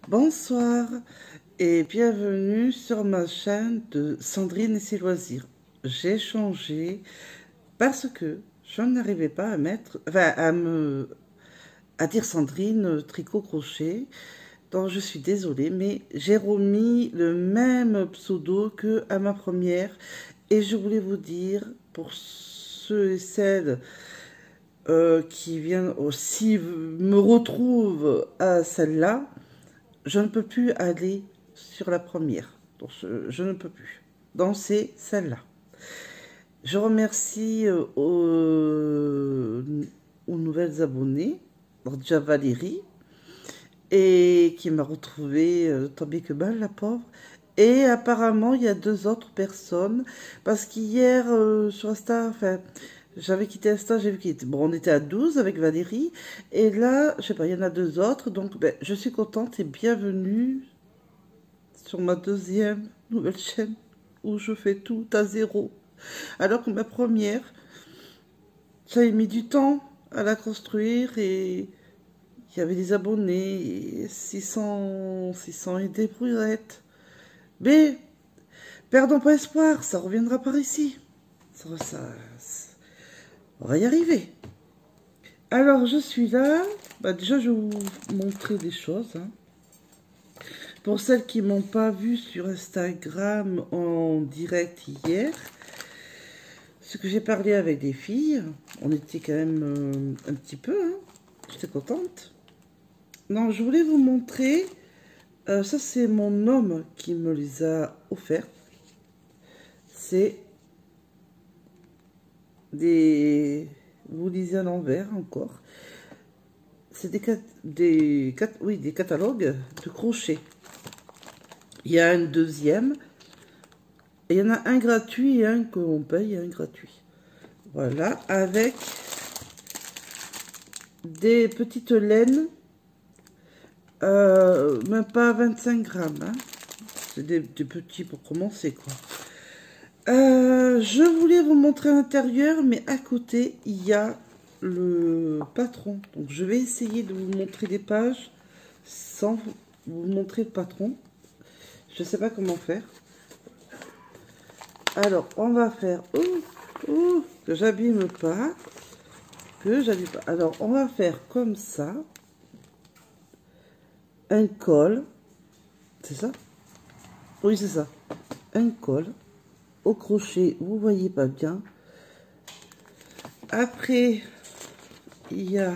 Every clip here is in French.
Bonsoir et bienvenue sur ma chaîne de Sandrine et ses loisirs. J'ai changé parce que je n'arrivais pas à mettre, à dire Sandrine tricot crochet. Donc je suis désolée, mais j'ai remis le même pseudo que à ma première et je voulais vous dire pour ceux et celles qui viennent aussi me retrouvent à celle-là. Je ne peux plus aller sur la première. Donc, je ne peux plus. Donc, c'est celle-là. Je remercie aux nouvelles abonnées. Donc, déjà Valérie. Et qui m'a retrouvée tant bien que mal, la pauvre. Et apparemment, il y a deux autres personnes. Parce qu'hier, sur Insta, enfin, j'avais quitté Insta, j'ai vu qu'il était... Bon, on était à 12 avec Valérie. Et là, je sais pas, il y en a deux autres. Donc, ben, je suis contente et bienvenue sur ma deuxième nouvelle chaîne où je fais tout à zéro. Alors que ma première, j'avais mis du temps à la construire et il y avait des abonnés, et 600 et des bruyettes. Mais perdons pas espoir, ça reviendra par ici. On va y arriver. Alors je suis là. Bah, déjà je vais vous montrer des choses. Pour celles qui m'ont pas vu sur Instagram en direct hier, ce que j'ai parlé avec des filles, on était quand même un petit peu, hein, j'étais contente. Non, je voulais vous montrer, ça c'est mon homme qui me les a offerts. C'est des, vous lisez à l'envers encore, c'est des catalogues de crochet. Il y a un deuxième. Et il y en a un gratuit et un qu'on paye et un gratuit. Voilà, avec des petites laines, même pas 25 grammes. Hein. C'est des petits pour commencer, quoi. Je voulais vous montrer l'intérieur, mais à côté, il y a le patron. Donc, je vais essayer de vous montrer des pages sans vous montrer le patron. Je ne sais pas comment faire. Alors, on va faire... que j'abîme pas. Alors, on va faire comme ça. Un col. C'est ça? Oui, c'est ça. Un col. Au crochet, vous voyez pas bien. Après, il y a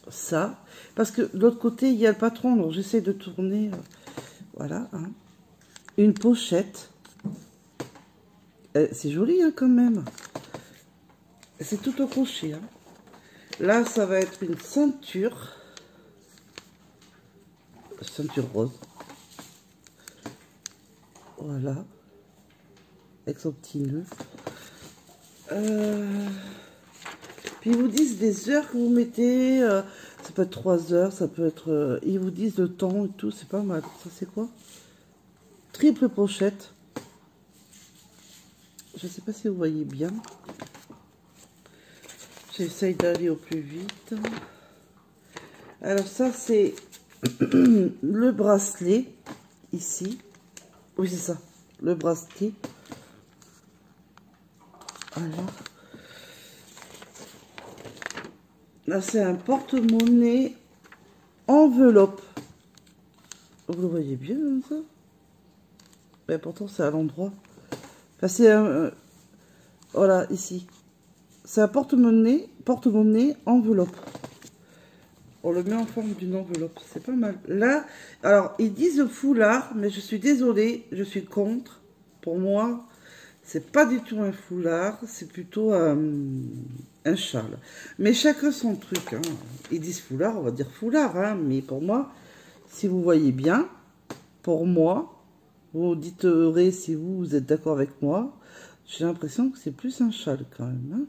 ça. Parce que de l'autre côté, il y a le patron. Donc, j'essaie de tourner. Voilà. Hein. Une pochette. C'est joli, hein, quand même. C'est tout au crochet. Hein. Là, ça va être une ceinture. Ceinture rose. Voilà. Avec son petit nœud. Puis ils vous disent des heures que vous mettez. Ça peut être 3 heures, ça peut être... ils vous disent le temps et tout, c'est pas mal. Ça, c'est quoi? Triple pochette. Je sais pas si vous voyez bien. J'essaye d'aller au plus vite. Alors ça, c'est le bracelet, ici. Oui, c'est ça, le bracelet. Alors, là, c'est un porte-monnaie enveloppe. Vous le voyez bien, comme ça? Mais pourtant, c'est à l'endroit. Enfin, c'est un... voilà, ici. C'est un porte-monnaie enveloppe. On le met en forme d'une enveloppe. C'est pas mal. Là, alors, ils disent foulard, mais je suis désolée, je suis contre. Pour moi, c'est pas du tout un foulard, c'est plutôt un châle. Mais chacun son truc. Hein. Ils disent foulard, on va dire foulard. Hein, mais pour moi, si vous voyez bien, pour moi, vous dites si vous êtes d'accord avec moi, j'ai l'impression que c'est plus un châle quand même. Hein.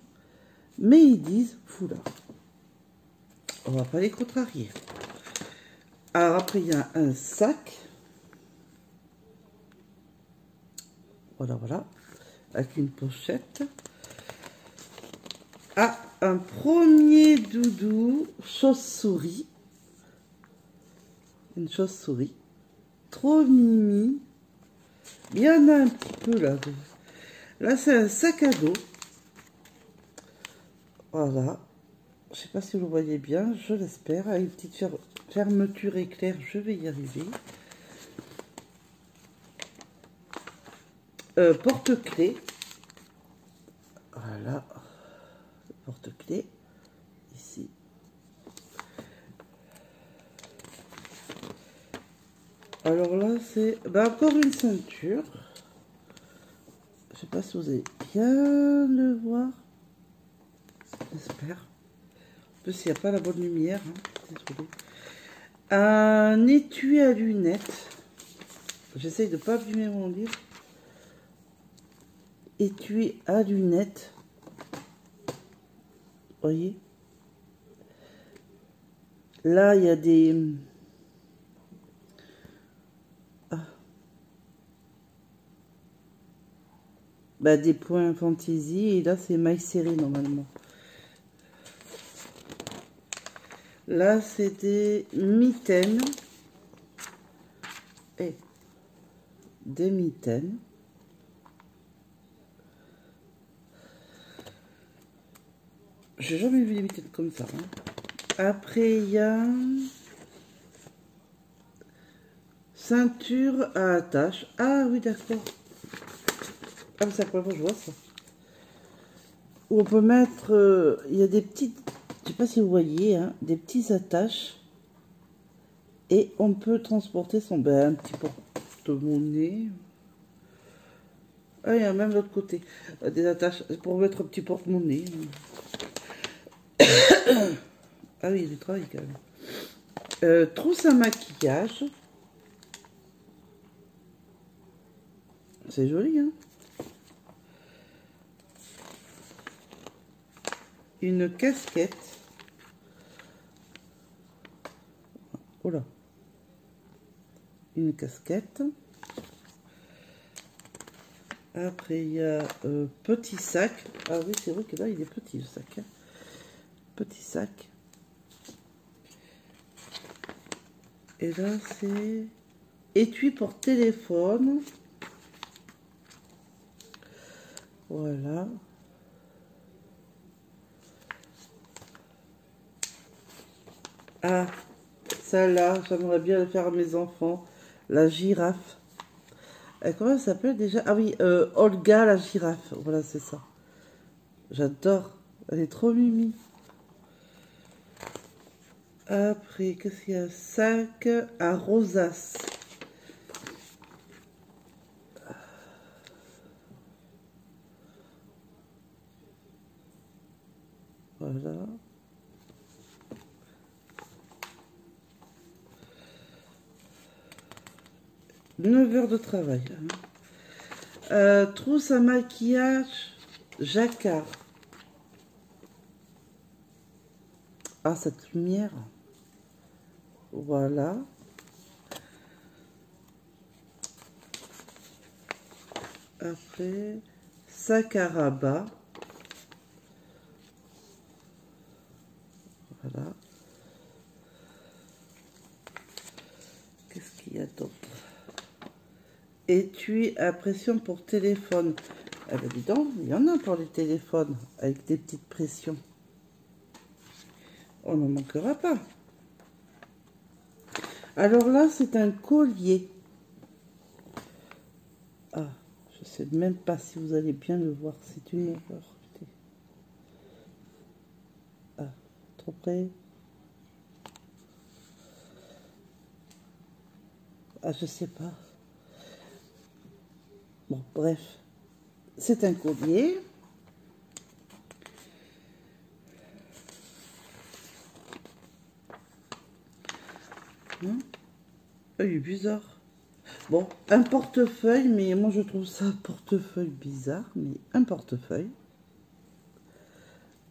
Mais ils disent foulard. On va pas les contrarier. Alors après, il y a un sac. Voilà, voilà. Avec une pochette. Ah, un premier doudou chauve-souris. Une chauve-souris. Trop mimi. Il y en a un petit peu là. Là, c'est un sac à dos. Voilà. Je sais pas si vous le voyez bien, je l'espère. Avec une petite fermeture éclair, je vais y arriver. Porte-clés. Voilà. Porte-clés. Ici. Alors là, c'est encore une ceinture. Je sais pas si vous allez bien le voir. J'espère. En plus, il n'y a pas la bonne lumière. Hein. Désolée. Un étui à lunettes. J'essaye de ne pas abîmer mon livre. Étui à lunettes. Vous voyez? Là, il y a des... des points fantaisie. Et là, c'est maille serrée normalement. Là, c'est des mitaines. Et des mitaines. J'ai jamais vu des mitaines comme ça. Hein. Après, il y a ceinture à attache. Ah oui, d'accord. Ah, c'est la première fois que je vois ça. Où on peut mettre... il y a des petites... Je sais pas si vous voyez, hein, des petits attaches. Et on peut transporter son... un petit porte-monnaie. Ah, il y a même l'autre côté. Des attaches pour mettre un petit porte-monnaie. Ah oui, il y a du travail quand même. Trousse à maquillage. C'est joli, hein. Une casquette. Oh là. Une casquette. Après, il y a petit sac. Ah oui, c'est vrai que là, il est petit, le sac. Hein. Petit sac. Et là, c'est étui pour téléphone. Voilà. Ah, celle-là, j'aimerais bien le faire à mes enfants. La girafe. Comment elle s'appelle déjà? Ah oui, Olga la girafe. Voilà, c'est ça. J'adore. Elle est trop mimi. Après, qu'est-ce qu'il y a? Sac à rosace. Voilà. Neuf heures de travail. Hein. Trousse à maquillage jacquard. Ah, cette lumière. Voilà. Après, sac à rabat. Voilà. Qu'est-ce qu'il y a d'autre? Étui à pression pour téléphone. Eh ben dis donc, il y en a pour les téléphones avec des petites pressions. On n'en manquera pas. Alors là, c'est un collier. Ah, je sais même pas si vous allez bien le voir. C'est une erreur. Ah, trop près. Ah, je sais pas. Bon, bref. C'est un collier. Hein? Ah, il est bizarre. Bon, un portefeuille, mais moi je trouve ça un portefeuille bizarre, mais un portefeuille.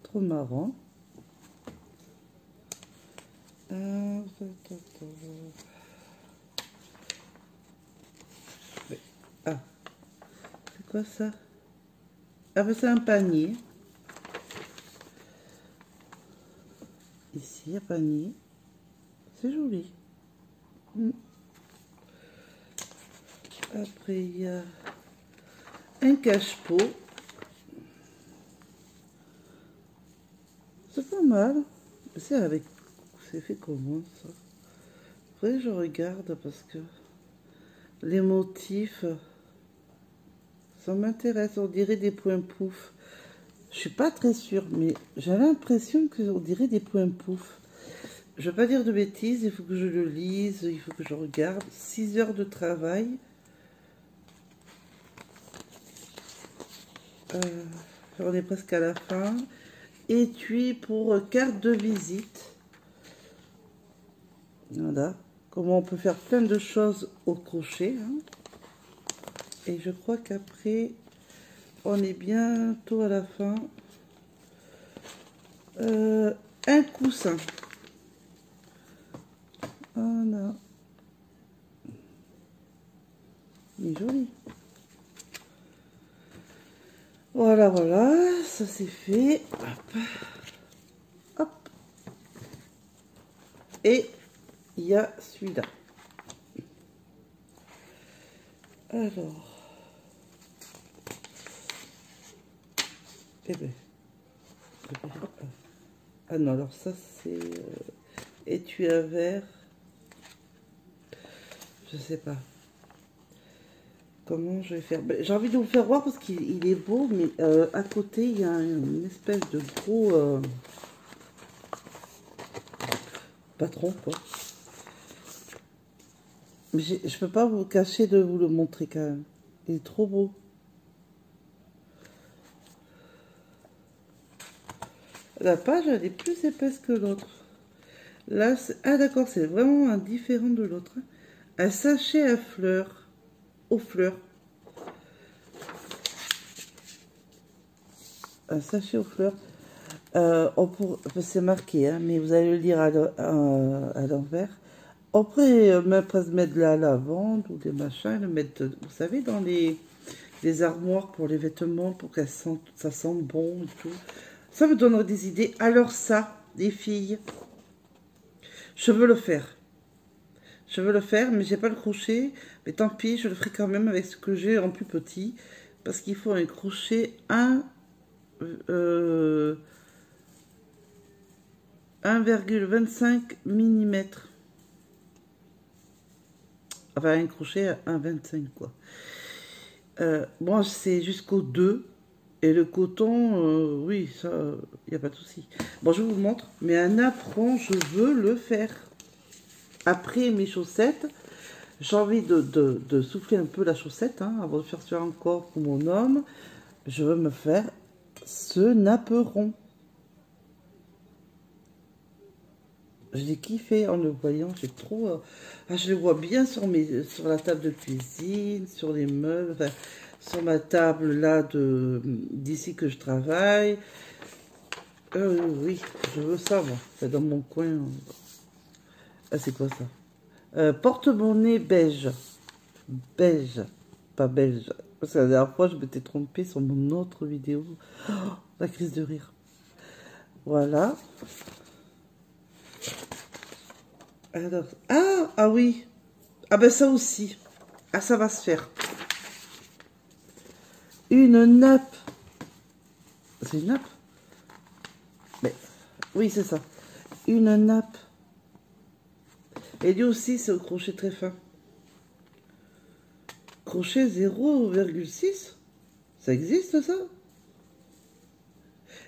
Trop marrant. Ah, c'est quoi ça? Ah ben c'est un panier. Ici, un panier. C'est joli. Après, il y a un cache-pot. C'est pas mal. C'est fait comment ça? Après, je regarde parce que les motifs, ça m'intéresse. On dirait des points pouf. Je suis pas très sûre, mais j'ai l'impression qu'on dirait des points pouf. Je vais pas dire de bêtises, il faut que je le lise, il faut que je regarde. 6 heures de travail. On est presque à la fin. Étui pour carte de visite. Voilà. Comment on peut faire plein de choses au crochet. Hein. Et je crois qu'après, on est bientôt à la fin. Un coussin. Voilà. Il est joli. Voilà, voilà. Ça c'est fait. Hop. Hop. Et il y a celui-là. Alors. Eh ben. Ah non, alors ça c'est étui à verre. Je sais pas comment je vais faire. Ben, j'ai envie de vous faire voir parce qu'il est beau, mais à côté il y a une espèce de gros patron quoi. Mais je peux pas vous cacher de vous le montrer quand même. Il est trop beau. La page elle est plus épaisse que l'autre. Là, ah d'accord, c'est vraiment un différent de l'autre. Un sachet à fleurs, aux fleurs. Un sachet aux fleurs. C'est marqué, hein, mais vous allez le lire à l'envers. On pourrait même pas se mettre de la lavande ou des machins, le mettre, vous savez, dans les armoires pour les vêtements, pour que ça sente bon et tout. Ça me donnerait des idées. Alors ça, les filles, je veux le faire. Je veux le faire, mais j'ai pas le crochet. Mais tant pis, je le ferai quand même avec ce que j'ai en plus petit. Parce qu'il faut un crochet 1,25 mm. Enfin, un crochet à 1,25 quoi. Bon, c'est jusqu'au 2. Et le coton, oui, ça, il n'y a pas de souci. Bon, je vous montre. Mais un apron, je veux le faire. Après mes chaussettes, j'ai envie de souffler un peu la chaussette, hein, avant de faire ça encore pour mon homme. Je veux me faire ce napperon. Je l'ai kiffé en le voyant, j'ai trop... je le vois bien sur la table de cuisine, sur les meubles, enfin, sur ma table là d'ici que je travaille. Oui, je veux ça, moi. C'est dans mon coin. Ah, c'est quoi ça? Porte-monnaie beige. Beige, pas belge. Parce que la dernière fois, je m'étais trompée sur mon autre vidéo. Oh, la crise de rire. Voilà. Alors, ah oui. Ah ben ça aussi. Ah, ça va se faire. Une nappe. C'est une nappe? Mais, oui, c'est ça. Une nappe. Et lui aussi, c'est au crochet très fin. Crochet 0,6. Ça existe, ça?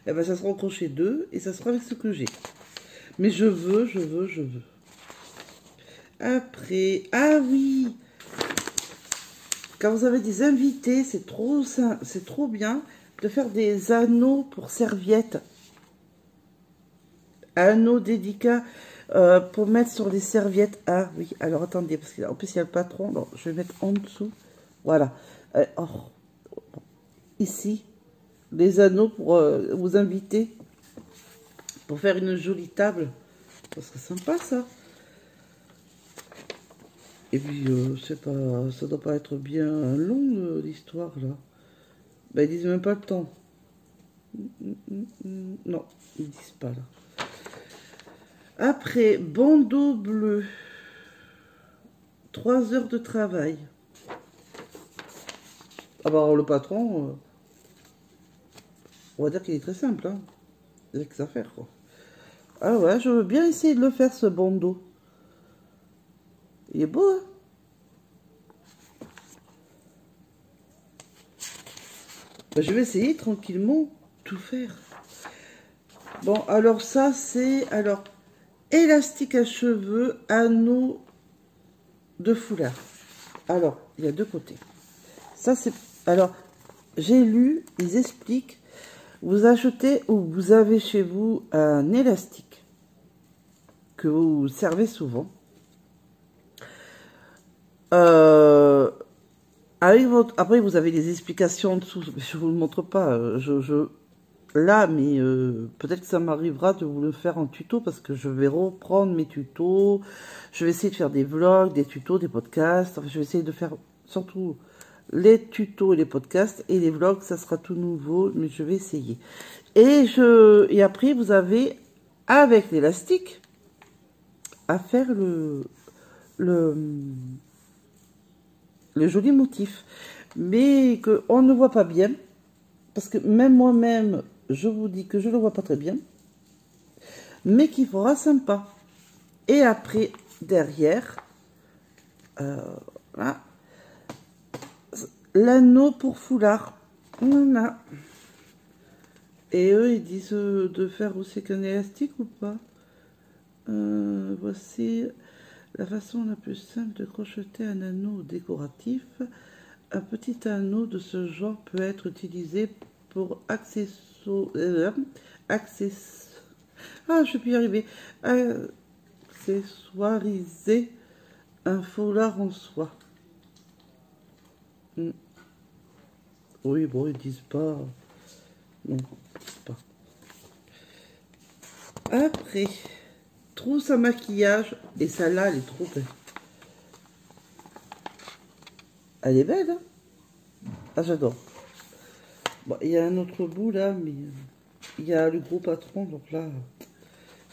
Eh ben, ça sera au crochet 2 et ça sera avec ce que j'ai. Mais je veux. Après, ah oui, quand vous avez des invités, c'est trop bien de faire des anneaux pour serviettes. Anneaux délicats pour mettre sur les serviettes. Ah oui, alors attendez, parce qu'en plus il y a le patron, donc je vais mettre en dessous. Voilà. Ici, les anneaux pour vous inviter, pour faire une jolie table. Parce que sympa ça. Et puis, c'est pas, ça doit pas être bien long, l'histoire, là. Ben, ils disent même pas le temps. Non, ils disent pas, là. Après, bandeau bleu. 3 heures de travail. Ah bah, le patron, on va dire qu'il est très simple, hein. Il n'y a que ça à faire, quoi. Ah ouais, je veux bien essayer de le faire, ce bandeau. Il est beau, hein? Bah, je vais essayer tranquillement tout faire. Bon, alors ça, c'est... Alors, élastique à cheveux, anneau de foulard. Alors, il y a deux côtés. Ça, c'est... Alors, j'ai lu, ils expliquent, vous achetez ou vous avez chez vous un élastique que vous servez souvent. Avec votre... Après, vous avez des explications en dessous. Je vous le montre pas. Là, mais peut-être que ça m'arrivera de vous le faire en tuto parce que je vais reprendre mes tutos. Je vais essayer de faire des vlogs, des tutos, des podcasts. Enfin, je vais essayer de faire surtout les tutos et les podcasts, et les vlogs, ça sera tout nouveau, mais je vais essayer. Et après, vous avez, avec l'élastique, à faire le joli motif. Mais qu'on ne voit pas bien, parce que même moi-même, je vous dis que je ne le vois pas très bien, mais qu'il fera sympa. Et après, derrière, voilà, l'anneau pour foulard. Voilà. Et eux, ils disent de faire aussi qu'un élastique ou pas. Voici la façon la plus simple de crocheter un anneau décoratif. Un petit anneau de ce genre peut être utilisé pour je peux y arriver. Accessoiriser un foulard en soie. Oui, bon, ils disent pas. Non, ils disent pas. Après, trousse à maquillage. Et celle-là, elle est trop belle. Elle est belle, hein? Ah, j'adore. Bon, il y a un autre bout là, mais il y a le gros patron, donc là,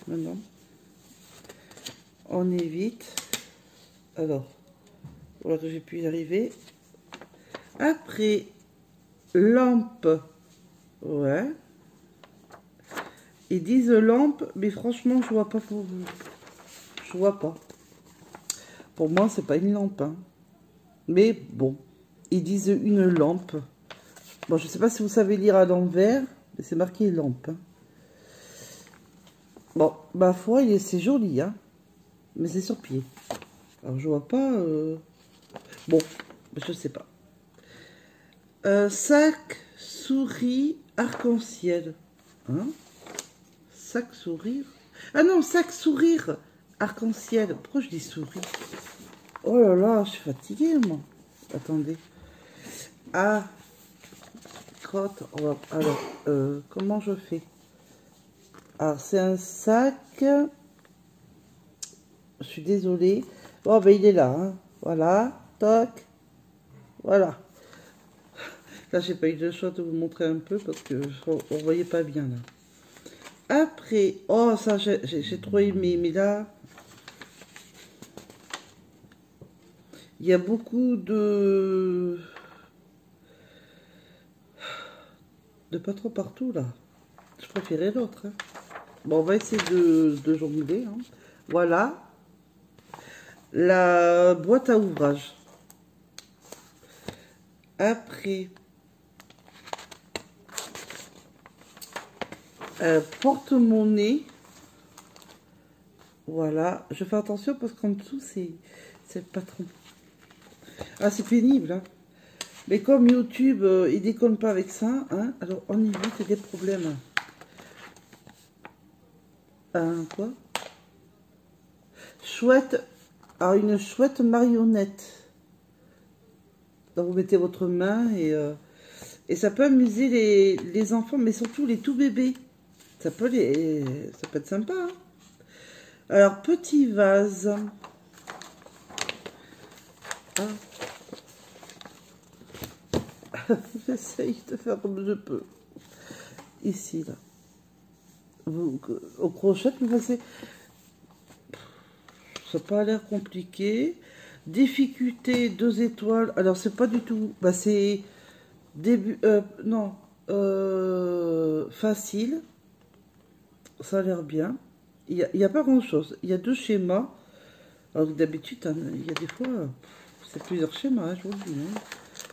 maintenant, on évite. Alors, voilà que j'ai pu y arriver. Après, lampe. Ouais. Ils disent lampe, mais franchement, je vois pas pour vous. Je vois pas. Pour moi, c'est pas une lampe, hein. Mais bon, ils disent une lampe. Bon, je sais pas si vous savez lire à l'envers, mais c'est marqué lampe, hein. Bon, ma foi, c'est joli, hein. Mais c'est sur pied. Alors, je vois pas... Bon, je sais pas. Sac, souris, arc-en-ciel. Hein? Sac, sourire. Ah non, sac, sourire, arc-en-ciel. Pourquoi je dis souris? Oh là là, je suis fatiguée, moi. Attendez. Ah, crotte. Alors, comment je fais? Alors, c'est un sac. Je suis désolée. Bon, ben, il est là, hein. Voilà. Toc. Voilà. Là, j'ai pas eu le choix de vous montrer un peu parce que on voyait pas bien, là. Après, oh, ça, j'ai trop aimé, mais là, il y a beaucoup de pas trop partout, là. Je préférais l'autre, hein. Bon, on va essayer de jongler, hein. Voilà. La boîte à ouvrage. Après, porte-monnaie. Voilà. Je fais attention parce qu'en dessous, c'est le patron. Ah, c'est pénible, hein. Mais comme YouTube, il déconne pas avec ça, hein, alors on évite des problèmes. Quoi? Chouette. Alors, une chouette marionnette. Donc, vous mettez votre main et ça peut amuser les enfants, mais surtout les tout bébés. Ça peut être sympa, hein. Alors, petit vase. Ah. J'essaye de faire comme je peux. Ici, là. Au crochet, vous passez. Ça n'a pas l'air compliqué. Difficulté 2 étoiles. Alors, c'est pas du tout. Bah, c'est début. Non. Facile. Ça a l'air bien. Il y a pas grand chose. Il y a 2 schémas. Alors, d'habitude, il y a des fois. C'est plusieurs schémas, hein, je vous le dis. Hein.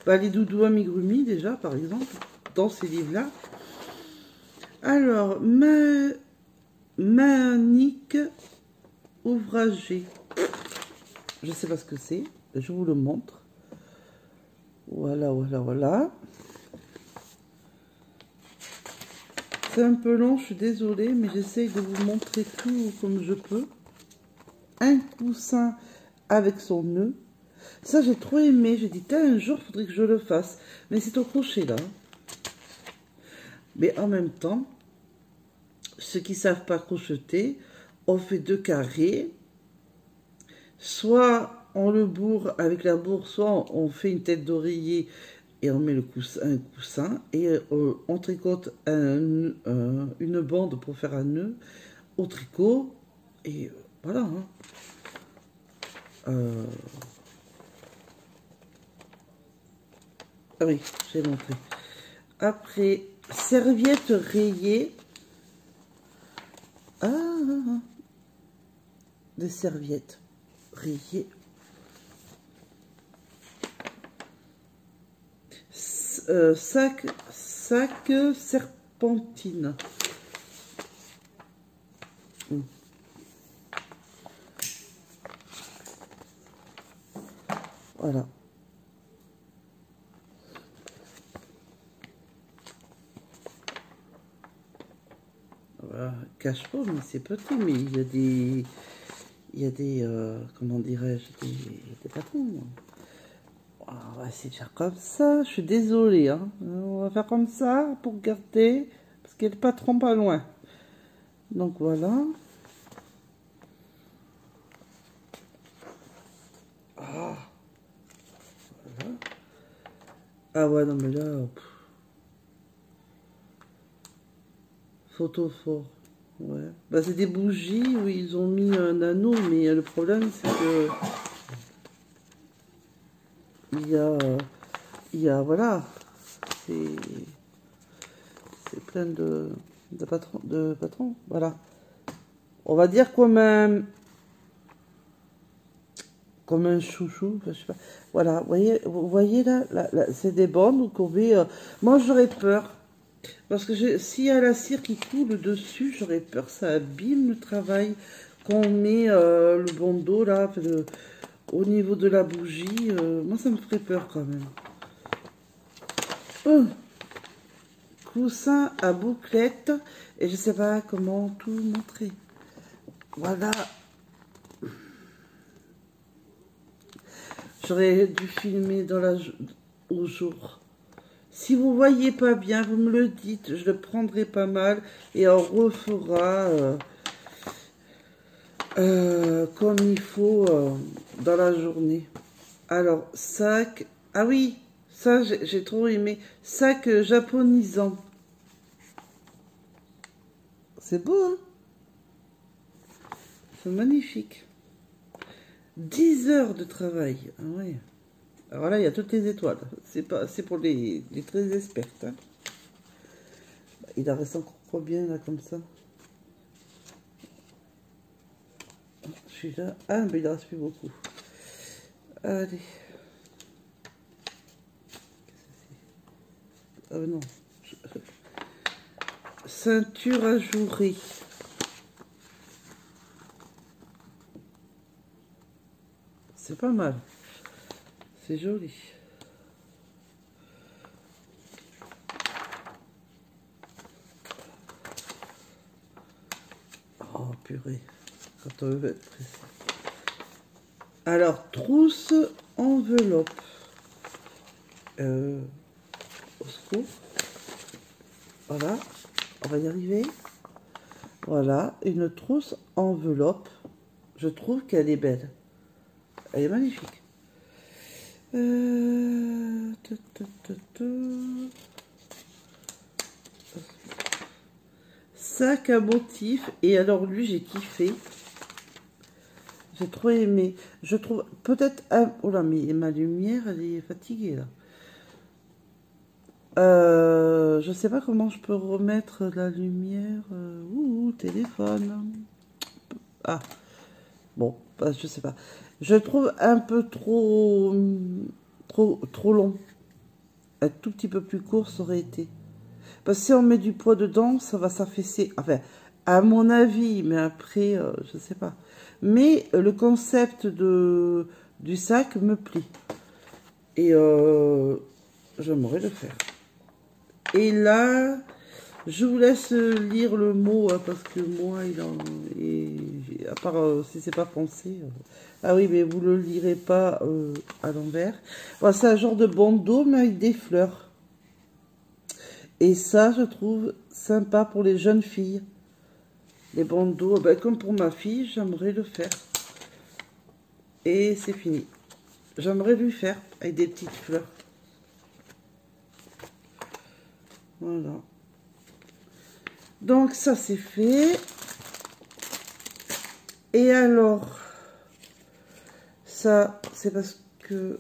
Bah, les doudous amigurumi, déjà, par exemple. Dans ces livres-là. Alors, manique ouvragée. Je sais pas ce que c'est. Je vous le montre. Voilà, voilà, voilà. C'est un peu long, je suis désolée, mais j'essaye de vous montrer tout comme je peux. Un coussin avec son nœud. Ça, j'ai trop aimé. J'ai dit, un jour, il faudrait que je le fasse. Mais c'est au crochet, là. Mais en même temps, ceux qui ne savent pas crocheter, on fait 2 carrés. Soit on le bourre avec la bourre, soit on fait une tête d'oreiller et on met un coussin et on tricote une bande pour faire un nœud au tricot. Et voilà. Hein. Ah oui, j'ai montré. Après, serviette rayée. Des serviettes rayées. Sac serpentine. Voilà. Voilà. Cache pas, mais c'est petit, mais il y a des comment dirais-je, des patrons. On va essayer de faire comme ça. Je suis désolée. Hein. On va faire comme ça pour garder. Parce qu'il y a le patron pas loin. Donc voilà. Ah, voilà. Ah ouais, non mais là... Photo fort. Ouais. Bah c'est des bougies où ils ont mis un anneau. Mais le problème c'est que... Il y a voilà. C'est plein de patrons. Voilà. On va dire comme un chouchou, je sais pas. Voilà, vous voyez là, c'est des bandes qu'on met. Moi, j'aurais peur parce que s'il y a la cire qui coule dessus, j'aurais peur, ça abîme le travail qu'on met le bandeau là, au niveau de la bougie. Moi, ça me ferait peur quand même. Coussin à bouclette et je sais pas comment tout montrer. Voilà. J'aurais dû filmer au jour. Si vous voyez pas bien, vous me le dites. Je le prendrai pas mal et on refera comme il faut dans la journée. Alors, sac. Ah oui, ça j'ai trop aimé. Sac japonisant. C'est beau, hein? C'est magnifique. 10 heures de travail. Ah ouais. Alors là, il y a toutes les étoiles. C'est pour les très expertes. Hein. Il en reste encore combien là comme ça? Je suis là. Ah, mais il en reste plus beaucoup. Allez. Ah non. Ceinture ajourée. C'est pas mal. C'est joli. Oh purée. Quand on veut être précis. Alors, trousse enveloppe. Au secours. Voilà. On va y arriver. Voilà. Une trousse enveloppe. Je trouve qu'elle est belle. Elle est magnifique. Sac à motif. Et alors lui, j'ai kiffé. J'ai trop aimé. Je trouve peut-être un... Oh là, mais ma lumière, elle est fatiguée là. Je sais pas comment je peux remettre la lumière. Ouh, téléphone. Ah, bon, bah, je sais pas. Je trouve un peu trop long. Un tout petit peu plus court, ça aurait été. Parce que si on met du poids dedans, ça va s'affaisser. Enfin, à mon avis, mais après, je sais pas. Mais le concept du sac me plaît. Et j'aimerais le faire. Et là, je vous laisse lire le mot, hein, parce que moi, à part si c'est pas français. Ah oui, mais vous le lirez pas à l'envers. Voilà, c'est un genre de bandeau, mais avec des fleurs. Et ça, je trouve sympa pour les jeunes filles. Les bandeaux, ben, comme pour ma fille, j'aimerais le faire. Et c'est fini. J'aimerais lui faire avec des petites fleurs. Voilà. Donc ça c'est fait. Et alors, ça c'est parce que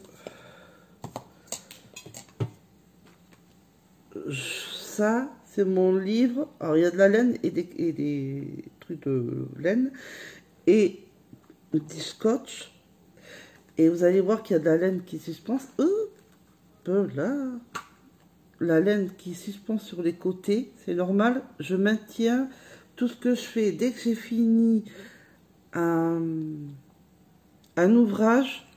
ça c'est mon livre. Alors il y a de la laine et des trucs de laine et du scotch. Et vous allez voir qu'il y a de la laine qui suspend. Là, la laine qui suspend sur les côtés, c'est normal. Je maintiens tout ce que je fais. Dès que j'ai fini un ouvrage,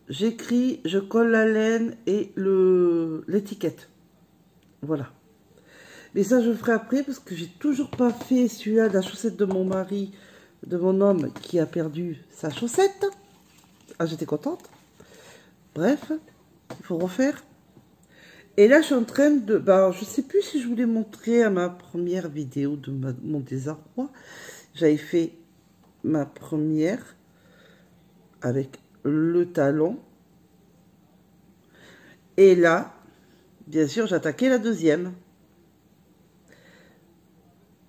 j'écris, je colle la laine et l'étiquette. Voilà. Mais ça, je le ferai après parce que j'ai toujours pas fait celui-là, la chaussette de mon mari, de mon homme qui a perdu sa chaussette. Ah, j'étais contente. Bref, il faut refaire. Et là, je suis en train de... Bah, je sais plus si je voulais montrer à ma première vidéo de mon désarroi. J'avais fait ma première avec le talon. Et là, bien sûr, j'ai attaqué la deuxième.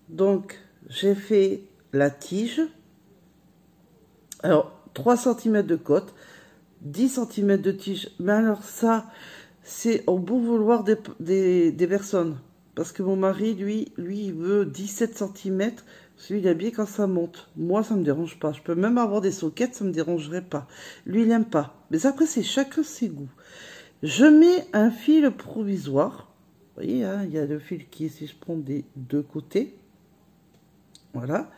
Donc, j'ai fait la tige. Alors, 3 cm de côte, 10 cm de tige. Mais alors ça, c'est au bon vouloir des personnes. Parce que mon mari, lui, il veut 17 cm. Celui, il a bien quand ça monte. Moi, ça me dérange pas. Je peux même avoir des soquettes, ça me dérangerait pas. Lui, il n'aime pas. Mais après, c'est chacun ses goûts. Je mets un fil provisoire. Vous voyez, hein, il y a le fil qui suspend des deux côtés. Voilà.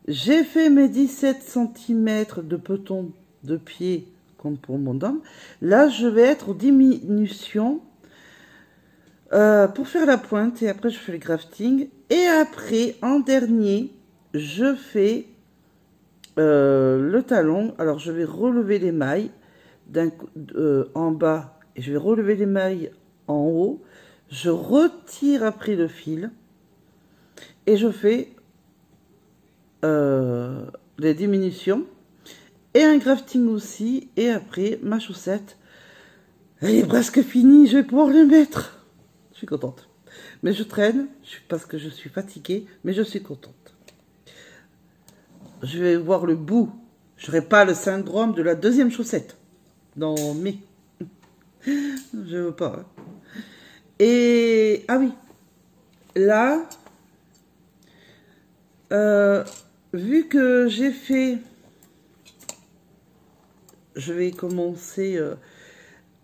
J'ai fait mes 17 cm de peton de pied comme pour mon homme. Là, je vais être aux diminutions pour faire la pointe. Et après, je fais le grafting. Et après, en dernier, je fais le talon. Alors, je vais relever les mailles en bas. Et je vais relever les mailles en haut. Je retire après le fil. Et je fais les diminutions. Et un grafting aussi. Et après, ma chaussette. Elle est presque finie. Je vais pouvoir le mettre. Je suis contente. Mais je traîne parce que je suis fatiguée. Mais je suis contente. Je vais voir le bout. Je n'aurai pas le syndrome de la deuxième chaussette. Non, mais... je veux pas. Hein. Et... Ah oui. Là... vu que j'ai fait... Je vais commencer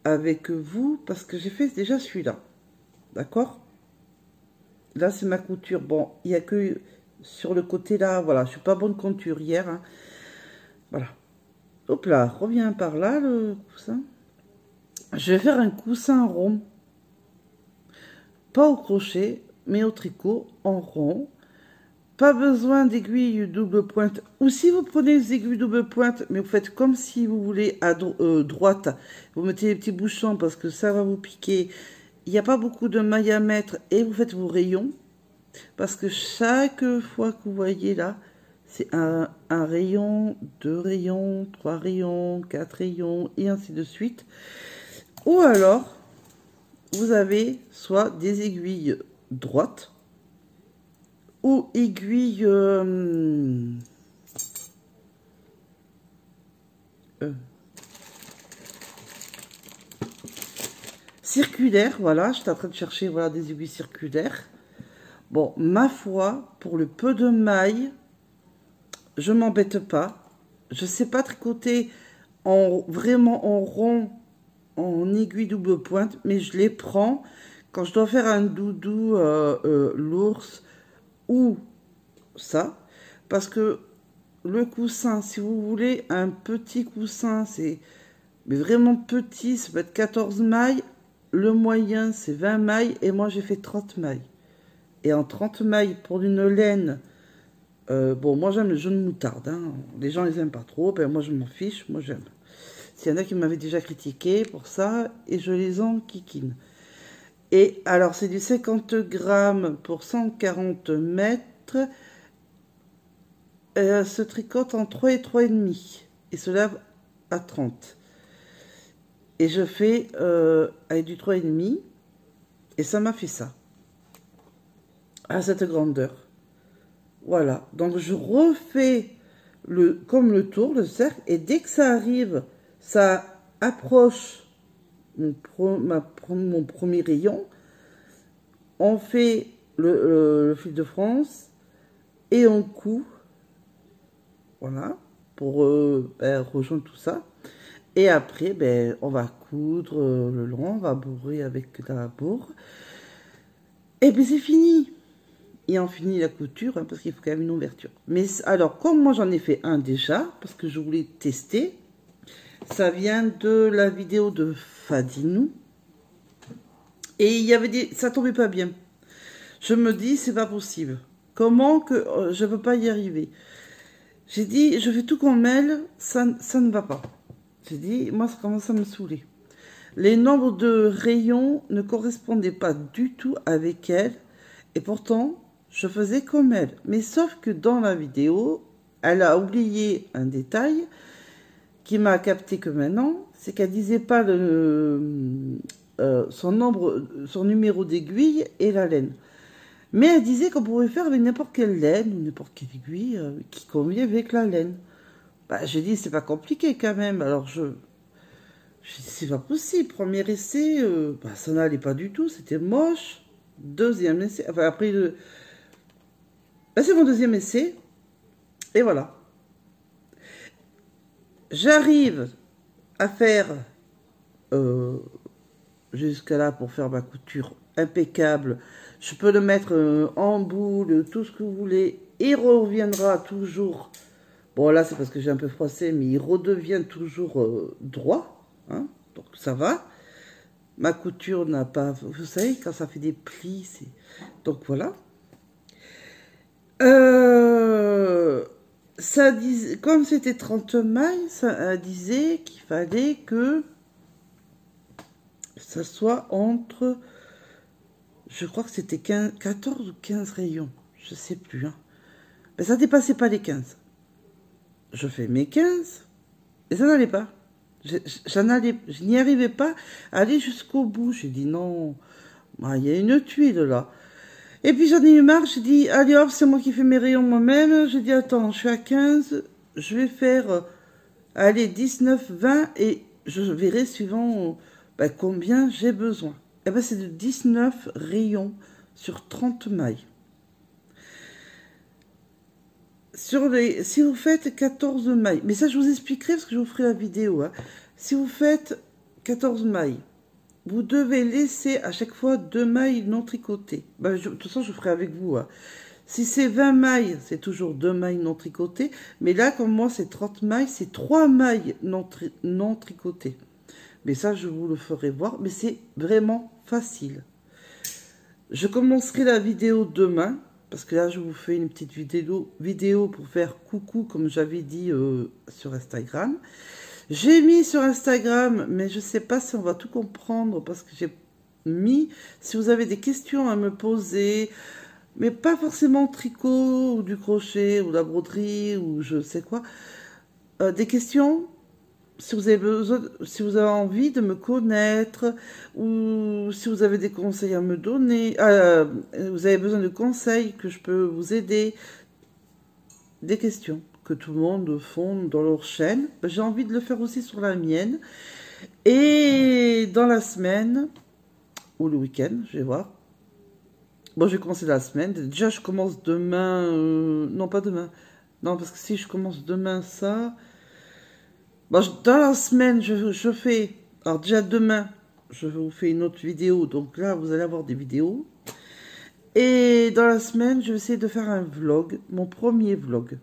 avec vous parce que j'ai fait déjà celui-là. D'accord? Là, c'est ma couture. Bon, il n'y a que sur le côté là. Voilà, je ne suis pas bonne couturière. Hein. Voilà. Hop là, reviens par là le coussin. Je vais faire un coussin rond. Pas au crochet, mais au tricot en rond. Pas besoin d'aiguilles double pointe. Ou si vous prenez des aiguilles double pointe, mais vous faites comme si vous voulez à droite. Vous mettez les petits bouchons parce que ça va vous piquer. Il n'y a pas beaucoup de mailles à mettre et vous faites vos rayons. Parce que chaque fois que vous voyez là, c'est un rayon, 2 rayons, 3 rayons, 4 rayons et ainsi de suite. Ou alors, vous avez soit des aiguilles droites ou aiguilles circulaire, voilà, j'étais en train de chercher, voilà, des aiguilles circulaires. Bon, ma foi, pour le peu de mailles, je m'embête pas. Je sais pas tricoter vraiment en rond, en aiguille double pointe, mais je les prends quand je dois faire un doudou l'ours ou ça, parce que le coussin, si vous voulez un petit coussin, c'est mais vraiment petit, ça peut être 14 mailles, le moyen c'est 20 mailles, et moi j'ai fait 30 mailles. Et en 30 mailles pour une laine, bon, moi j'aime le jaune moutarde, hein. Les gens les aiment pas trop, ben moi je m'en fiche, moi j'aime. S'il y en a qui m'avaient déjà critiqué pour ça, et je les enquiquine. Et alors c'est du 50 grammes pour 140 mètres, se tricote en 3 et 3,5 et se lave à 30. Et je fais avec du 3,5 et ça m'a fait ça. À cette grandeur. Voilà. Donc je refais comme le tour, le cercle, et dès que ça arrive, ça approche mon premier rayon, on fait le fil de France et on coud. Voilà. Pour rejoindre tout ça. Et après, ben, on va coudre le long, on va bourrer avec la bourre. Et puis c'est fini. Et on finit la couture, hein, parce qu'il faut quand même une ouverture. Mais alors, comme moi j'en ai fait un déjà, parce que je voulais tester, ça vient de la vidéo de Fadinou. Et il y avait ça tombait pas bien. Je me dis, c'est pas possible. Comment que je peux pas y arriver? J'ai dit, je fais tout qu'on mêle, ça ne va pas. J'ai dit, moi ça commence à me saouler. Les nombres de rayons ne correspondaient pas du tout avec elle. Et pourtant, je faisais comme elle. Mais sauf que dans la vidéo, elle a oublié un détail qui m'a capté que maintenant. C'est qu'elle disait pas son numéro d'aiguille et la laine. Mais elle disait qu'on pouvait faire avec n'importe quelle laine ou n'importe quelle aiguille qui convient avec la laine. Bah, j'ai dit, c'est pas compliqué quand même. Alors j'ai dit, c'est pas possible. Premier essai, bah, ça n'allait pas du tout. C'était moche. Deuxième essai. Enfin, après, bah, c'est mon deuxième essai. Et voilà. J'arrive à faire jusqu'à là pour faire ma couture impeccable. Je peux le mettre en boule, tout ce que vous voulez. Il reviendra toujours. Bon, là, c'est parce que j'ai un peu froissé, mais il redevient toujours droit. Hein, donc, ça va. Ma couture n'a pas... Vous savez, quand ça fait des plis, c'est... Donc, voilà. Ça disait... Comme c'était 30 mailles, ça disait qu'il fallait que ça soit entre... Je crois que c'était 14 ou 15 rayons. Je sais plus. Hein. Mais ça dépassait pas les 15. Je fais mes 15 et ça n'allait pas. Je n'y arrivais pas à aller jusqu'au bout. J'ai dit non, il y a une tuile là. Et puis j'en ai eu marre, j'ai dit allez hop, c'est moi qui fais mes rayons moi-même. J'ai dit attends, je suis à 15, je vais faire allez 19, 20 et je verrai suivant combien j'ai besoin. Et ben c'est de 19 rayons sur 30 mailles. Si vous faites 14 mailles, mais ça je vous expliquerai parce que je vous ferai la vidéo. Hein. Si vous faites 14 mailles, vous devez laisser à chaque fois 2 mailles non tricotées. Ben, de toute façon, je ferai avec vous. Hein. Si c'est 20 mailles, c'est toujours 2 mailles non tricotées. Mais là, comme moi, c'est 30 mailles, c'est 3 mailles non tricotées. Mais ça, je vous le ferai voir. Mais c'est vraiment facile. Je commencerai la vidéo demain. Parce que là, je vous fais une petite vidéo pour faire coucou, comme j'avais dit sur Instagram. J'ai mis sur Instagram, mais je ne sais pas si on va tout comprendre, parce que j'ai mis, si vous avez des questions à me poser, mais pas forcément tricot, ou du crochet, ou la broderie, ou je sais quoi, des questions, si vous avez besoin, si vous avez envie de me connaître, ou si vous avez des conseils à me donner, vous avez besoin de conseils que je peux vous aider, des questions. que tout le monde font dans leur chaîne. J'ai envie de le faire aussi sur la mienne. Et dans la semaine, ou le week-end, je vais voir. Bon, j'ai commencé la semaine. Déjà, je commence demain. Non, pas demain. Non, parce que si je commence demain ça. Bon, dans la semaine, je fais. Alors, déjà demain, je vous fais une autre vidéo. Donc là, vous allez avoir des vidéos. Et dans la semaine, je vais essayer de faire un vlog. Mon premier vlog.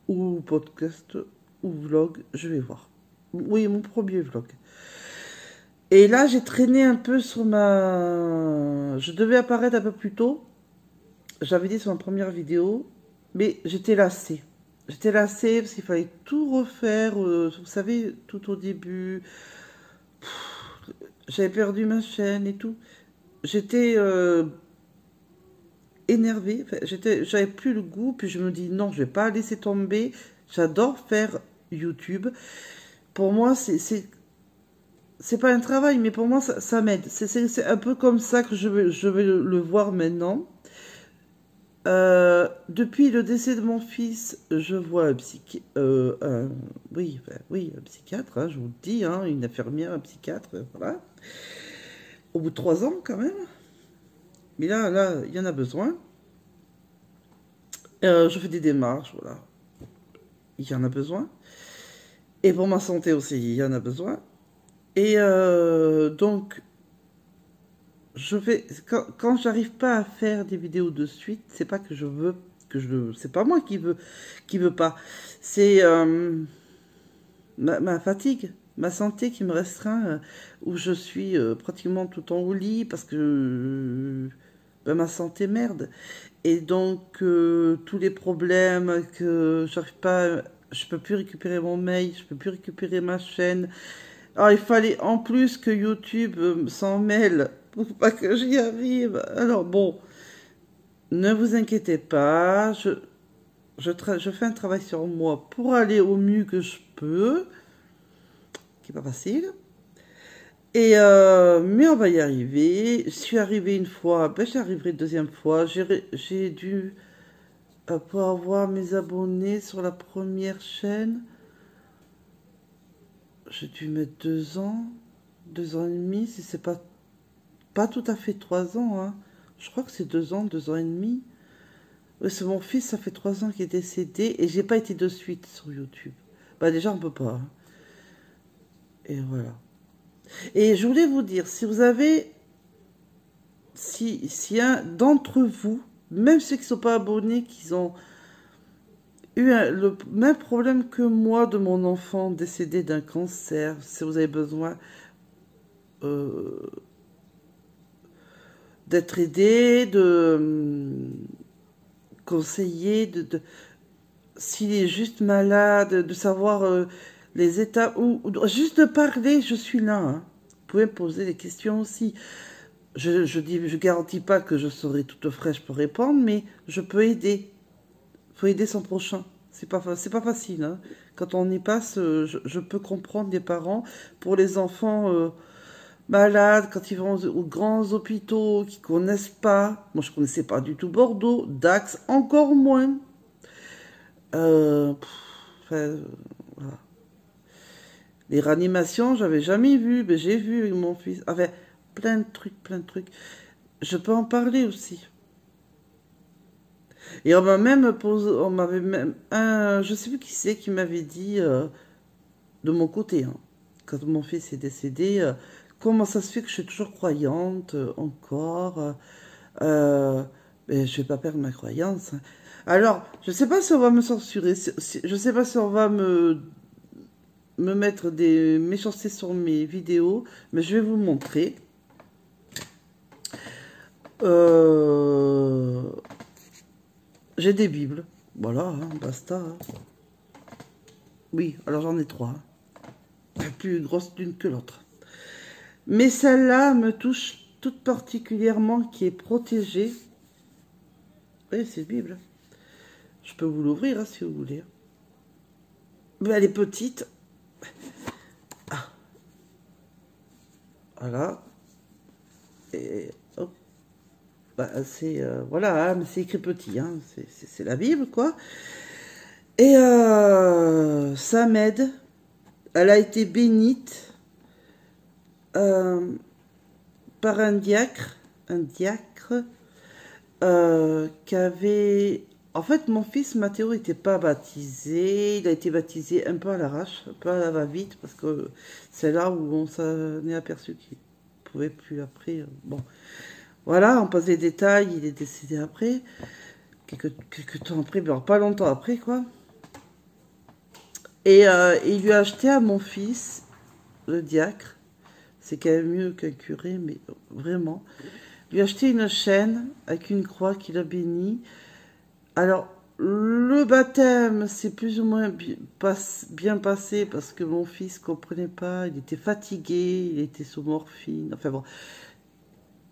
Ou podcast. Ou vlog. Je vais voir. Oui, mon premier vlog. Et là, j'ai traîné un peu sur ma... Je devais apparaître un peu plus tôt. J'avais dit sur ma première vidéo. Mais j'étais lassée. J'étais lassée parce qu'il fallait tout refaire. Vous savez, tout au début. J'avais perdu ma chaîne et tout. J'étais énervée. Enfin, j'avais plus le goût. Puis je me dis non, je vais pas laisser tomber. J'adore faire YouTube. Pour moi, c'est pas un travail, mais pour moi, ça m'aide. C'est un peu comme ça que je vais le voir maintenant. Depuis le décès de mon fils, je vois un oui, un psychiatre, hein, je vous le dis, hein, une infirmière, un psychiatre, voilà. Au bout de 3 ans, quand même. Mais là, il y en a besoin. Je fais des démarches, voilà. Il y en a besoin. Et pour ma santé aussi, il y en a besoin. Et donc, quand j'arrive pas à faire des vidéos de suite, c'est pas que je veux, c'est pas moi qui veut pas. C'est ma fatigue, ma santé qui me restreint, où je suis pratiquement tout le temps au lit parce que ben, ma santé merde. Et donc, tous les problèmes que j'arrive pas, je peux plus récupérer mon mail, je peux plus récupérer ma chaîne. Alors, il fallait en plus que YouTube s'en mêle pour pas que j'y arrive. Alors, bon, ne vous inquiétez pas. Je fais un travail sur moi pour aller au mieux que je peux, qui n'est pas facile. Et mais on va y arriver. Je suis arrivée une fois, ben j'y arriverai une deuxième fois. J'ai dû, pour avoir mes abonnés sur la première chaîne, j'ai dû mettre 2 ans, 2 ans et demi, si c'est pas tout à fait 3 ans, hein. Je crois que c'est 2 ans, 2 ans et demi. Ouais, c'est mon fils, ça fait 3 ans qu'il est décédé et j'ai pas été de suite sur YouTube. Bah déjà on peut pas, hein. Et voilà. Et je voulais vous dire, si vous avez, si un d'entre vous, même ceux qui ne sont pas abonnés, qui ont eu le même problème que moi de mon enfant décédé d'un cancer, si vous avez besoin d'être aidé, de conseiller, s'il est juste malade, de savoir les états, ou juste de parler, je suis là, hein. Vous pouvez me poser des questions aussi. Je garantis pas que je serai toute fraîche pour répondre, mais je peux aider. Faut aider son prochain. C'est pas facile, hein. Quand on y passe, je peux comprendre les parents. Pour les enfants malades, quand ils vont aux grands hôpitaux, qui connaissent pas. Moi, je connaissais pas du tout Bordeaux, Dax, encore moins. Voilà. Les réanimations, j'avais jamais vu, mais j'ai vu avec mon fils. Enfin, plein de trucs, plein de trucs. Je peux en parler aussi. Et on m'a même posé, on m'avait même, je sais plus qui c'est qui m'avait dit, de mon côté, hein, quand mon fils est décédé, comment ça se fait que je suis toujours croyante, encore, mais je vais pas perdre ma croyance, hein. Alors, je sais pas si on va me censurer, je sais pas si on va me mettre des méchancetés sur mes vidéos, mais je vais vous montrer. J'ai des bibles, voilà, hein, basta, hein. Oui, alors j'en ai 3, hein. La plus grosse l'une que l'autre. Mais celle-là me touche toute particulièrement, qui est protégée. Oui, c'est une Bible. Je peux vous l'ouvrir, hein, si vous voulez. Mais elle est petite. Ah. Voilà. Et hop. Bah, c'est voilà, hein, mais c'est écrit petit, hein. C'est la Bible, quoi. Et ça m'aide. Elle a été bénite par un diacre qui avait... En fait, mon fils Mathéo n'était pas baptisé. Il a été baptisé un peu à l'arrache, un peu à la va-vite, parce que c'est là où on s'en est aperçu qu'il ne pouvait plus après. Bon, voilà, on passe les détails. Il est décédé après, quelques temps après, mais alors pas longtemps après, quoi. Et il lui a acheté à mon fils, le diacre, c'est quand même mieux qu'un curé, mais vraiment, lui a acheté une chaîne avec une croix qu'il a bénie. Alors, le baptême, c'est plus ou moins bien passé parce que mon fils comprenait pas, il était fatigué, il était sous morphine, enfin bon,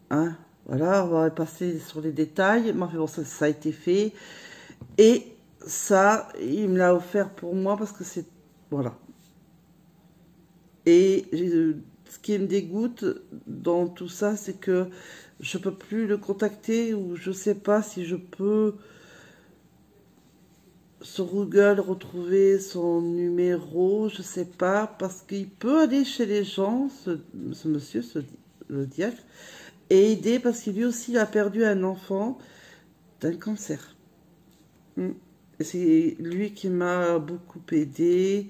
hein, voilà, on va passer sur les détails, mais enfin bon, ça a été fait. Et ça, il me l'a offert pour moi parce que c'est... Voilà. Et ce qui me dégoûte dans tout ça, c'est que je peux plus le contacter ou je sais pas si je peux sur Google retrouver son numéro, je sais pas, parce qu'il peut aller chez les gens, ce monsieur, le diacre, et aider parce qu'il lui aussi a perdu un enfant d'un cancer. Et c'est lui qui m'a beaucoup aidé.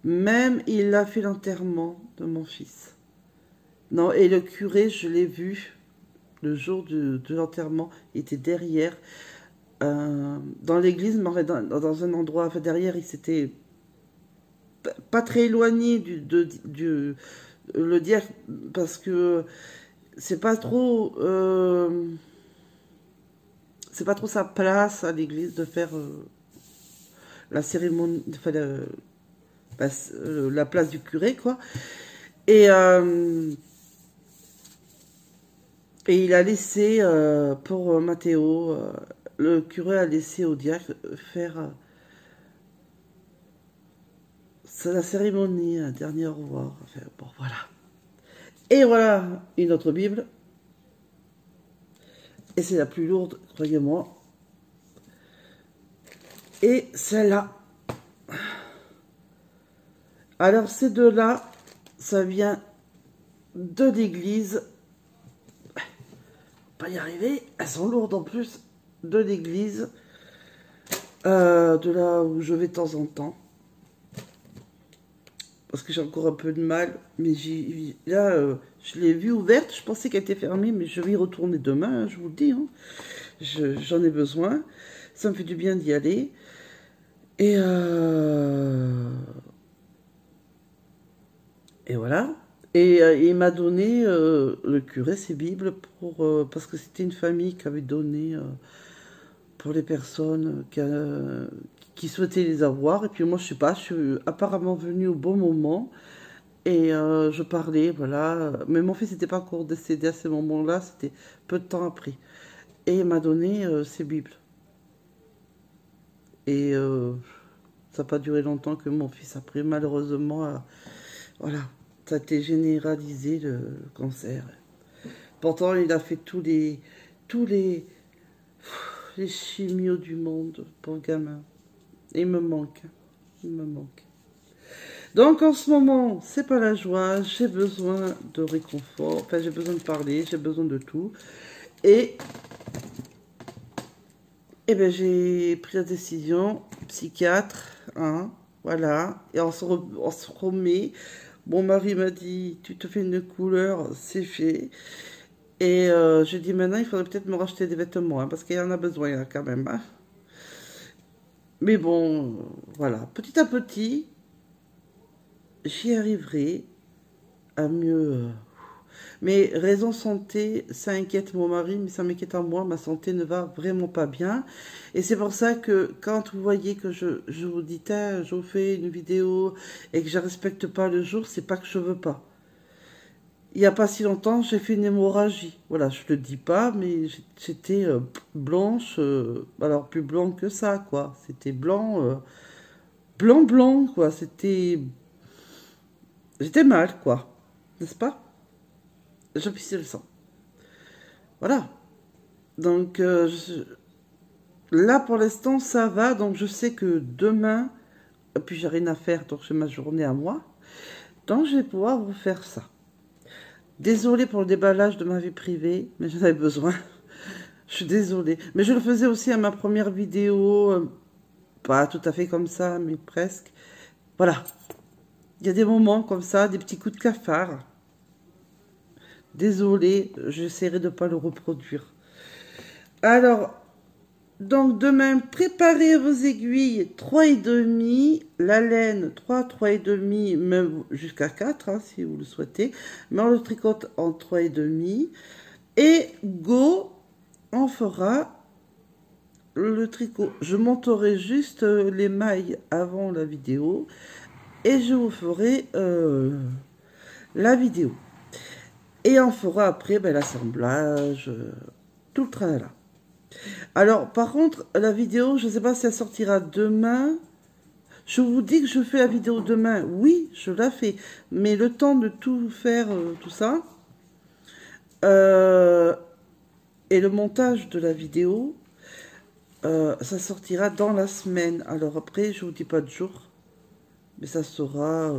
Même il a fait l'enterrement de mon fils. Non, et le curé, je l'ai vu le jour de l'enterrement, il était derrière, dans l'église, mais dans un endroit, enfin derrière, il s'était pas très éloigné le dire, parce que c'est pas trop, c'est pas trop sa place à l'église de faire la cérémonie, enfin, la place du curé, quoi. Et, et il a laissé, pour Mathéo, le curé a laissé au diacre faire la cérémonie, un dernier au revoir. Enfin, bon, voilà. Et voilà une autre Bible. Et c'est la plus lourde, croyez-moi. Et celle-là. Alors, ces deux-là, ça vient de l'église. Pas y arriver. Elles sont lourdes en plus. De l'église. De là où je vais de temps en temps. Parce que j'ai encore un peu de mal. Mais là, je l'ai vue ouverte. Je pensais qu'elle était fermée. Mais je vais y retourner demain, hein, je vous le dis. Hein. J'en ai besoin. Ça me fait du bien d'y aller. Et voilà. Et il m'a donné, le curé, ses Bibles parce que c'était une famille qui avait donné pour les personnes qui souhaitaient les avoir. Et puis moi, je sais pas, je suis apparemment venue au bon moment. Et je parlais, voilà. Mais mon fils n'était pas encore décédé à ce moment-là, c'était peu de temps après. Et il m'a donné ses Bibles. Et ça n'a pas duré longtemps que mon fils, après, malheureusement, voilà, ça a été généralisé, le cancer. Pourtant, il a fait les chimios du monde pour le gamin. Et il me manque. Il me manque. Donc, en ce moment, c'est pas la joie. J'ai besoin de réconfort. Enfin, j'ai besoin de parler. J'ai besoin de tout. Et ben, j'ai pris la décision. Psychiatre, hein, voilà. Et on se remet. Mon mari m'a dit, tu te fais une couleur, c'est fait. Et je dis maintenant, il faudrait peut-être me racheter des vêtements, hein, parce qu'il y en a besoin là, quand même. Hein. Mais bon, voilà. Petit à petit, j'y arriverai à mieux. Mais raison santé, ça inquiète mon mari, mais ça m'inquiète à moi. Ma santé ne va vraiment pas bien. Et c'est pour ça que quand vous voyez que je vous dis, je vous fais une vidéo et que je ne respecte pas le jour, c'est pas que je veux pas. Il n'y a pas si longtemps, j'ai fait une hémorragie. Voilà, je le dis pas, mais j'étais blanche, alors plus blanc que ça, quoi. C'était blanc, blanc, quoi. J'étais mal, quoi. N'est-ce pas? Je pissais le sang. Voilà. Donc, Là, pour l'instant, ça va. Donc, je sais que demain, puis j'ai rien à faire, donc c'est ma journée à moi. Donc, je vais pouvoir vous faire ça. Désolée pour le déballage de ma vie privée, mais j'en avais besoin. Je suis désolée. Mais je le faisais aussi à ma première vidéo. Pas tout à fait comme ça, mais presque. Voilà. Il y a des moments comme ça, des petits coups de cafard. Désolée, j'essaierai de ne pas le reproduire. Alors, donc demain, préparez vos aiguilles 3,5, la laine 3, 3,5, même jusqu'à 4, hein, si vous le souhaitez. Mais on le tricote en 3,5. Et go, on fera le tricot. Je monterai juste les mailles avant la vidéo. Et je vous ferai la vidéo. Et on fera après l'assemblage, tout le tralala. Alors, par contre, la vidéo, je ne sais pas si elle sortira demain. Je vous dis que je fais la vidéo demain. Oui, je la fais. Mais le temps de tout faire, tout ça, et le montage de la vidéo, ça sortira dans la semaine. Alors après, je vous dis pas de jour. Mais ça sera...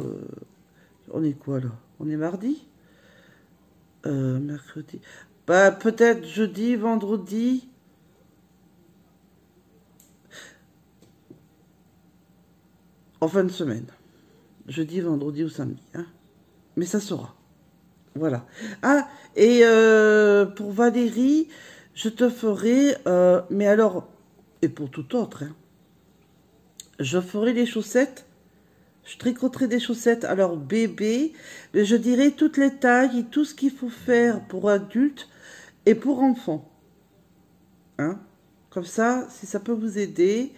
on est quoi là? On est mardi? Mercredi. Bah, peut-être jeudi, vendredi. En fin de semaine. Jeudi, vendredi ou samedi. Hein. Mais ça sera. Voilà. Ah, et pour Valérie, je te ferai... mais alors... Et pour tout autre, hein, je ferai les chaussettes. Je tricoterai des chaussettes. Alors, bébé, je dirai toutes les tailles et tout ce qu'il faut faire pour adultes et pour enfants. Hein? Comme ça, si ça peut vous aider...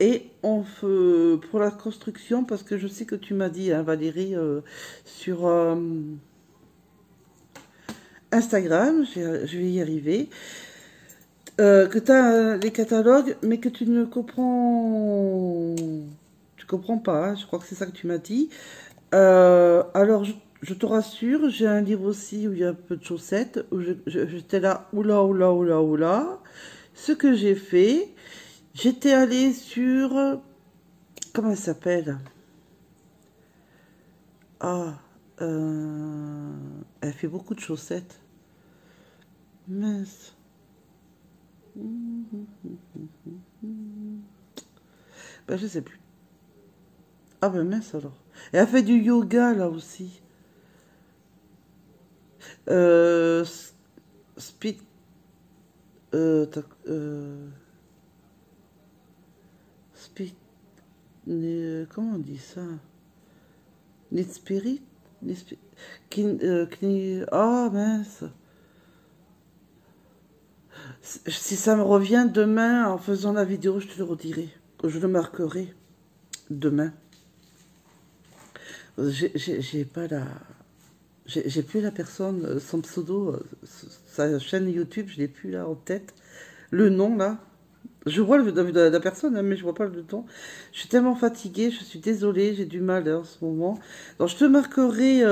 Et on fait pour la construction, parce que je sais que tu m'as dit, hein, Valérie, sur Instagram, je vais y arriver, que tu as les catalogues, mais que tu ne comprends, tu comprends pas, hein, je crois que c'est ça que tu m'as dit. Alors, je te rassure, j'ai un livre aussi où il y a un peu de chaussettes, où j'étais là, oula, oula, oula, oula. Ce que j'ai fait... J'étais allée sur... Comment elle s'appelle? Ah, elle fait beaucoup de chaussettes. Mince. Ben, je sais plus. Ah ben mince alors. Et elle fait du yoga là aussi. Euh, speed... speed... comment on dit ça? Need Spirit? Oh mince. Si ça me revient demain en faisant la vidéo, je te le redirai. Je le marquerai demain. J'ai pas la... J'ai plus la personne, son pseudo, sa chaîne YouTube, je l'ai plus là en tête. Le nom là. Je vois la personne, hein, mais je vois pas le nom. Je suis tellement fatiguée, je suis désolée, j'ai du mal en ce moment. Donc je te marquerai,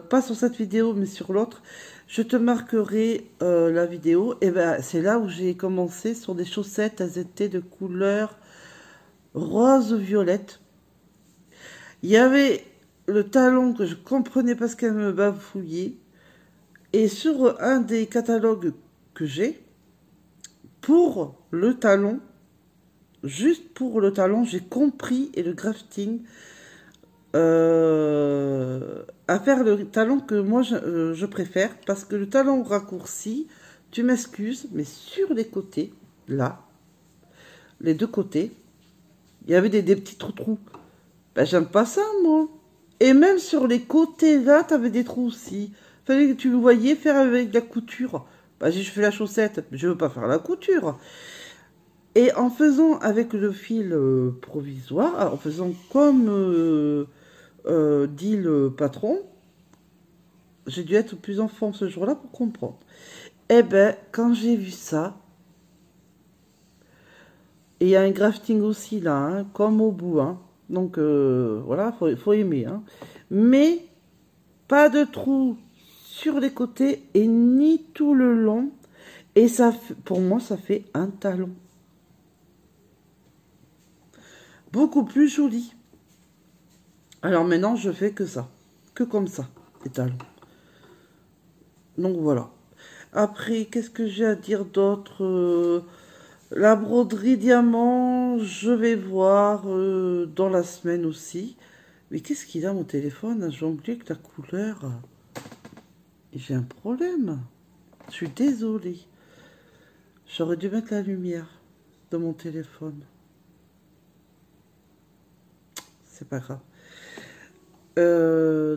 pas sur cette vidéo, mais sur l'autre, je te marquerai la vidéo. Et ben c'est là où j'ai commencé sur des chaussettes, elles étaient de couleur rose-violette. Il y avait le talon que je comprenais pas ce qu'elle me bafouillait. Et sur un des catalogues que j'ai, pour le talon, juste pour le talon, j'ai compris, et le grafting, à faire le talon que moi je préfère, parce que le talon raccourci, tu m'excuses, mais sur les côtés, là, les deux côtés, il y avait des petits trous. Ben, j'aime pas ça, moi. Et même sur les côtés, là, tu avais des trous aussi. Fallait que tu le voyais faire avec la couture. Ben, je fais la chaussette, je veux pas faire la couture. Et en faisant avec le fil provisoire, en faisant comme dit le patron, j'ai dû être plus en forme ce jour-là pour comprendre. Eh ben, quand j'ai vu ça, et il y a un grafting aussi là, hein, comme au bout, hein, donc voilà, faut aimer. Hein. Mais pas de trous sur les côtés et ni tout le long. Et ça, pour moi, ça fait un talon. beaucoup plus joli. Alors maintenant, je fais que ça. Que comme ça, les talons. Donc voilà. Après, qu'est-ce que j'ai à dire d'autre? La broderie diamant, je vais voir dans la semaine aussi. Mais qu'est-ce qu'il a mon téléphone? J'ai oublié que la couleur... J'ai un problème. Je suis désolée. J'aurais dû mettre la lumière de mon téléphone. C'est pas grave.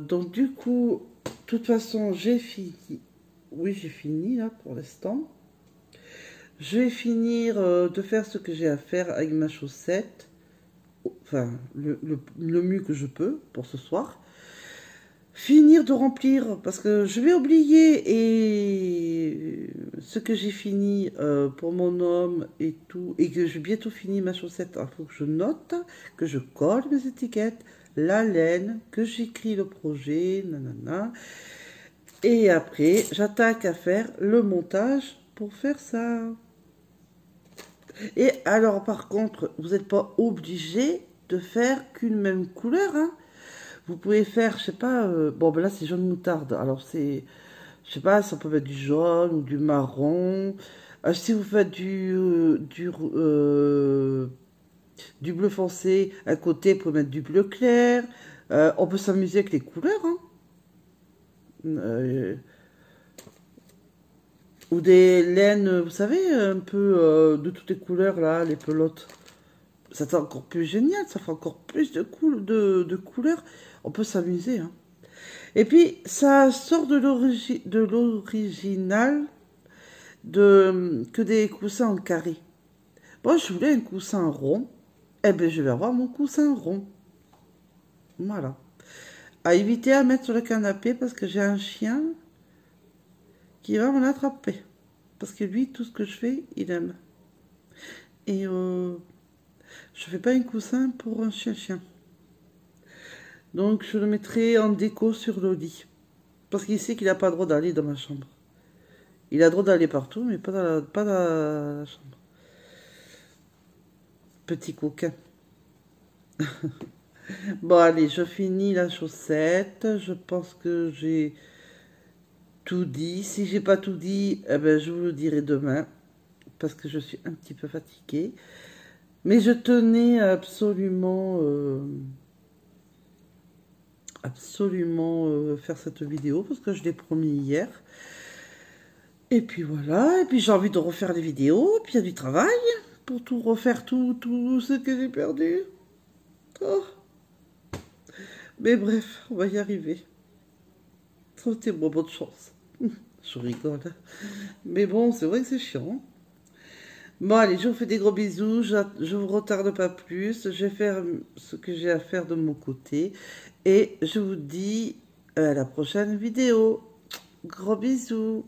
Donc du coup, de toute façon, j'ai fini. Oui, j'ai fini là pour l'instant. Je vais finir de faire ce que j'ai à faire avec ma chaussette. Enfin, le mieux que je peux pour ce soir. Finir de remplir, parce que je vais oublier et ce que j'ai fini pour mon homme et tout, et que j'ai bientôt fini ma chaussette. Il faut que je note, que je colle mes étiquettes, la laine, que j'écris le projet, nanana. Et après, j'attaque à faire le montage pour faire ça. Et alors, par contre, vous n'êtes pas obligé de faire qu'une même couleur, hein. Vous pouvez faire, je sais pas, bon ben là c'est jaune moutarde, alors c'est, je sais pas, ça peut être du jaune ou du marron. Si vous faites du bleu foncé à côté, vous pouvez mettre du bleu clair. On peut s'amuser avec les couleurs, hein. Ou des laines, vous savez, un peu de toutes les couleurs là, les pelotes. Ça c'est encore plus génial, ça fait encore plus de couleurs. On peut s'amuser, hein. Et puis, ça sort de l'original que des coussins en carré. Moi, je voulais un coussin rond. Eh bien, je vais avoir mon coussin rond. Voilà. À éviter à mettre sur le canapé parce que j'ai un chien qui va m'en attraper. Parce que lui, tout ce que je fais, il aime. Et je fais pas un coussin pour un chien-chien. Donc, je le mettrai en déco sur le lit. Parce qu'il sait qu'il n'a pas le droit d'aller dans ma chambre. Il a le droit d'aller partout, mais pas dans la chambre. Petit coquin. Bon, allez, je finis la chaussette. Je pense que j'ai tout dit. Si j'ai pas tout dit, eh ben, je vous le dirai demain. Parce que je suis un petit peu fatiguée. Mais je tenais absolument... faire cette vidéo parce que je l'ai promis hier. Et puis voilà, et puis j'ai envie de refaire les vidéos, et puis il y a du travail pour tout refaire, tout ce que j'ai perdu. Oh. Mais bref, on va y arriver. Souhaitez-moi bonne chance. Je rigole. Mais bon, c'est vrai que c'est chiant. Bon, allez, je vous fais des gros bisous. Je vous retarde pas plus. Je vais faire ce que j'ai à faire de mon côté. Et je vous dis à la prochaine vidéo. Gros bisous.